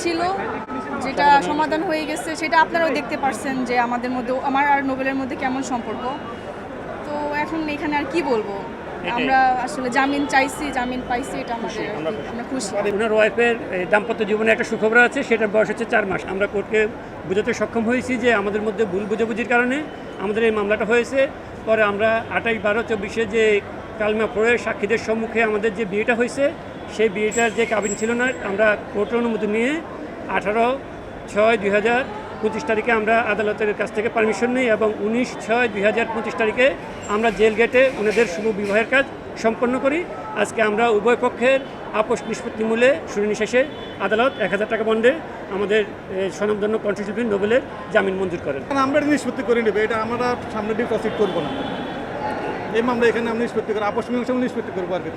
ছিল, যেটা সমাধান হয়ে গেছে, সেটা আপনারাও দেখতে পারছেন যে আমাদের মধ্যে, আমার আর নোবেলের মধ্যে কেমন সম্পর্ক। তো এখন এখানে আর কি বলবো, আমরা আসলে জামিন চাইছি, জামিন পাইছি, এটা আমাদের আমরা খুশি। ওনার ওয়াইফের দাম্পত্য জীবনে একটা সুখবর আছে, সেটার বয়স হচ্ছে 4 মাস। আমরা কোর্টকে বোঝাতে সক্ষম হয়েছি যে আমাদের মধ্যে ভুল বুঝাবুঝির কারণে আমাদের এই মামলাটা হয়েছে। পরে আমরা 28/12/24 যে কালমা পড়ে সাক্ষীদের সম্মুখে আমাদের যে বিয়েটা হয়েছে, সেই বিয়েটার যে কাবিন ছিল না, আমরা কোর্টের অনুমতি নিয়ে 18/6/2025 তারিখে আমরা আদালতের কাছ থেকে পারমিশন নিই এবং 19/6/2025 তারিখে আমরা জেল গেটে ওনাদের শুভ বিবাহের কাজ সম্পন্ন করি। আজকে আমরা উভয় পক্ষের আপোষ নিষ্পত্তি মূল্যে শুনানি শেষে আদালত 1000 টাকা বন্ডে আমাদের স্বনামধন্য কণ্ঠশিল্পী নোবেলের জামিন মঞ্জুর করেন। আমরা এটা নিষ্পত্তি করে নেবে, এটা আমরা সামনে দিয়ে প্রসিড করবো না। এই মামলা এখানে আমরা নিষ্পত্তি করবো, আপোষ মীমাংসা নিষ্পত্তি করবো আর কি।